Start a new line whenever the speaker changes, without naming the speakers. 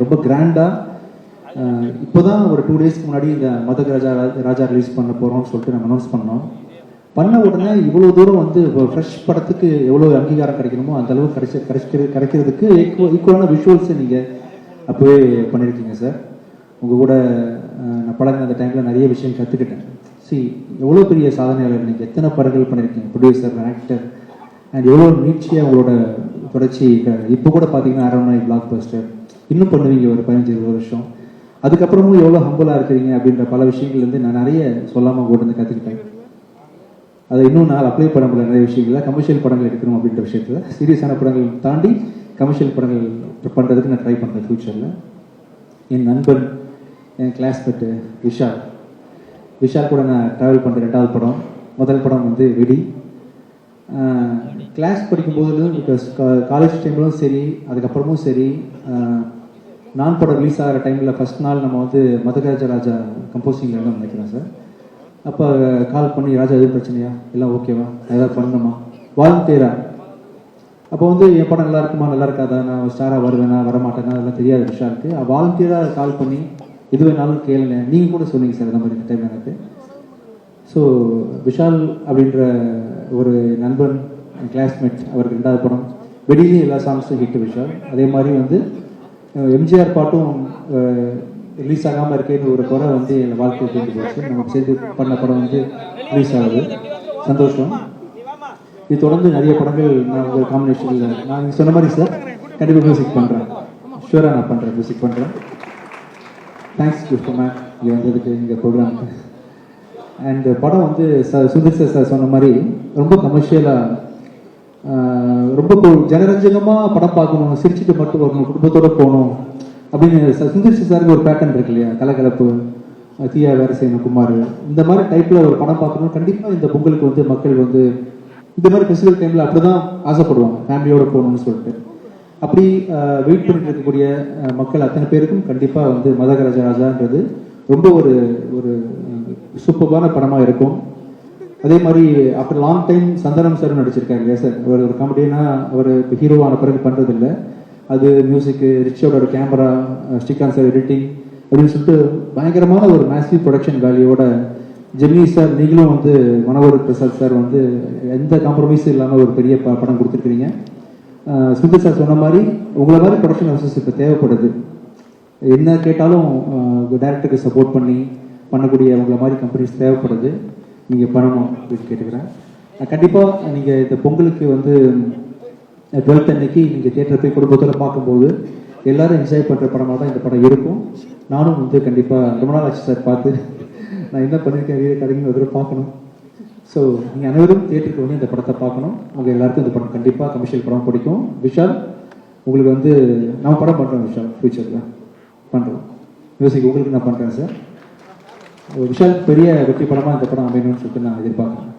ரொம்ப கிராண்டாக இப்போ தான் ஒரு 2 டேஸ்க்கு முன்னாடி இந்த மதக ராஜா ரிலீஸ் பண்ண போகிறோம்னு சொல்லிட்டு நம்ம அனௌன்ஸ் பண்ண உடனே இவ்வளோ தூரம் வந்து இப்போ ஃப்ரெஷ் படத்துக்கு எவ்வளோ அங்கீகாரம் கிடைக்கணுமோ அந்த அளவு கிடைக்கிறதுக்கு ஈக்குவலான விஷுவல்ஸை நீங்கள் அப்போவே பண்ணியிருக்கீங்க சார். உங்கள் கூட நான் படங்கள் அந்த டைமில் நிறைய விஷயம் கற்றுக்கிட்டேன். எவ்வளோ பெரிய சாதனையாளர் நீங்கள், எத்தனை படங்கள் பண்ணியிருக்கீங்க, ப்ரொடியூசர், ஆக்டர், அண்ட் எவ்வளோ நீட்சியாக உங்களோட தொடர்ச்சி. இப்போ கூட பார்த்தீங்கன்னா அரண்மனை பிளாக் பஸ்டர் இன்னும் பண்ணுவீங்க ஒரு 15-20 வருஷம். அதுக்கப்புறமும் எவ்வளோ ஹம்பிளாக இருக்கிறீங்க அப்படின்ற பல விஷயங்கள்லேருந்து நான் நிறைய சொல்லாமல் கூட வந்து கற்றுக்கிட்டேன். அதை இன்னும் நான் அப்ளை பண்ண முடியல நிறைய விஷயங்களில். கமர்ஷியல் படங்கள் எடுக்கணும் அப்படின்ற விஷயத்தில் சீரியஸான படங்கள் தாண்டி கமர்ஷியல் படங்கள் பண்ணுறதுக்கு நான் ட்ரை பண்ணுறேன் ஃப்யூச்சரில். என் நண்பன், என் கிளாஸ்மேட்டு விஷால் கூட நான் ட்ராவல் பண்ணுற 2வது படம். முதல் படம் வந்து வெடி. கிளாஸ் படிக்கும்போது காலேஜ் டைம்லும் சரி, அதுக்கப்புறமும் சரி, நான் படம் ரிலீஸ் ஆகிற டைமில் ஃபஸ்ட் நாள் நம்ம வந்து மதக ராஜா கம்போசிங்கில் இருந்து நினைக்கிறேன் சார். அப்போ கால் பண்ணி, ராஜா எதுவும் பிரச்சனையா, எல்லாம் ஓகேவா, ஏதாவது பண்ணணுமா, வாலண்டியரா. அப்போ வந்து என் படம் நல்லா இருக்குமா, நல்லா இருக்காதா, நான் ஸ்டாராக வருவேனா வரமாட்டேன்னா அதெல்லாம் தெரியாது விஷாலுக்கு. வாலண்டியராக கால் பண்ணி எது வேணாலும் கேளுங்க, நீங்கள் கூட சொன்னீங்க சார் அந்த மாதிரி இந்த டைம் எனக்கு. ஸோ விஷால் அப்படின்ற ஒரு நண்பன், கிளாஸ்மேட், அவருக்கு 2வது படம் வெடியிலே எல்லா சாங்ஸும் ஹிட் விஷால். அதே மாதிரி வந்து எம்ஜிஆர் பாட்டும் ரிலீஸ் ஆகாமல் இருக்கேன்னு ஒரு குறை வந்து என் வாழ்க்கையை தூக்கி போச்சு. நம்ம சேர்ந்து பண்ண படம் வந்து ரிலீஸ் ஆகுது, சந்தோஷம். இது தொடர்ந்து நிறைய படங்கள் நான் உங்கள் காம்பினேஷனில் நான் சொன்ன மாதிரி சார் கண்டிப்பாக மியூசிக் பண்ணுறேன். ஷூராக நான் பண்ணுறேன், மியூசிக் பண்ணுறேன். தேங்க்ஸ் கிஃப்ட் மேம் இங்கே வந்ததுக்கு எங்கள் ப்ரோக்ராமுக்கு. அண்ட் படம் வந்து சுந்தர் சார் சொன்ன மாதிரி ரொம்ப கமர்ஷியலாக, ரொம்ப ஜனரஞ்சகமாக படம் பார்க்கணும், சிரிச்சுட்டு மட்டும் வரணும், குடும்பத்தோடு போகணும் அப்படின்னு சுந்தர் சாருக்கு ஒரு பேட்டர்ன் இருக்கு இல்லையா, கலகலப்பு, தீயா வேறு செய்யணும், குமார், இந்த மாதிரி டைப்பில் ஒரு படம் பார்க்கணும். கண்டிப்பாக இந்த பொங்கலுக்கு வந்து மக்கள் வந்து இந்த மாதிரி ஃபெஸ்டிவல் டைமில் அப்படி தான் ஆசைப்படுவாங்க, ஃபேமிலியோடு போகணும்னு சொல்லிட்டு. அப்படி வெயிட் பண்ணிட்டு இருக்கக்கூடிய மக்கள் அத்தனை பேருக்கும் கண்டிப்பாக வந்து மதக ராஜான்றது ரொம்ப ஒரு சூப்பரான படமாக இருக்கும். அதே மாதிரி after long time Santhanam sir நடிச்சிருக்காரு இல்லையா சார். அவர் ஒரு காமெடியனா அவர் இப்போ ஹீரோவான பிறகு பண்ணுறதில்லை. அது மியூசிக்கு, ரிச்சோட கேமரா, ஸ்ரீகாந்த் சார் எடிட்டிங் அப்படின்னு சொல்லிட்டு பயங்கரமான ஒரு மேசிவ் ப்ரொடக்ஷன் வேல்யூவோட ஜெமினி சார், நீங்களும் வந்து மனோகர் பிரசாத் சார் வந்து எந்த காம்ப்ரமைஸும் இல்லாமல் ஒரு பெரிய படம் கொடுத்துருக்கிறீங்க. சுந்தர் சார் சொன்ன மாதிரி உங்களை மாதிரி ப்ரொடக்ஷன் ஹவுசஸ் இப்போ தேவைப்படுது. என்ன கேட்டாலும் டைரக்டருக்கு சப்போர்ட் பண்ணக்கூடிய உங்களை மாதிரி கம்பெனிஸ் தேவைப்படுது. நீங்கள் பண்ணணும் அப்படின்னு கேட்டுக்கிறேன். கண்டிப்பாக நீங்கள் இந்த பொங்கலுக்கு வந்து 12th அன்னைக்கு நீங்கள் தியேட்டர் போய் குடும்பத்தோடு பார்க்கும்போது எல்லோரும் என்ஜாய் பண்ணுற படமாக தான் இந்த படம் இருக்கும். நானும் வந்து கண்டிப்பாக ரொம்ப நாள் ஆச்சு சார் பார்த்து, நான் என்ன பண்ணியிருக்கேன் வீர கடைன்னு ஒரு பார்க்கணும். ஸோ நீங்கள் அனைவரும் தியேட்டருக்கு வந்து இந்த படத்தை பார்க்கணும். உங்கள் எல்லாருக்கும் இந்த படம் கண்டிப்பாக கமர்ஷியல் படம் பிடிக்கும். விஷால் உங்களுக்கு வந்து நான் படம் பண்ணுறேன், விஷால் ஃபியூச்சரில் பண்ணுறோம், மியூசிக் உங்களுக்கு நான் பண்ணுறேன் சார். விஷால் பெரிய வெற்றி படமாக இந்த படம் அமையணும்னு சொல்லிட்டு நான் எதிர்பார்க்குறேன்.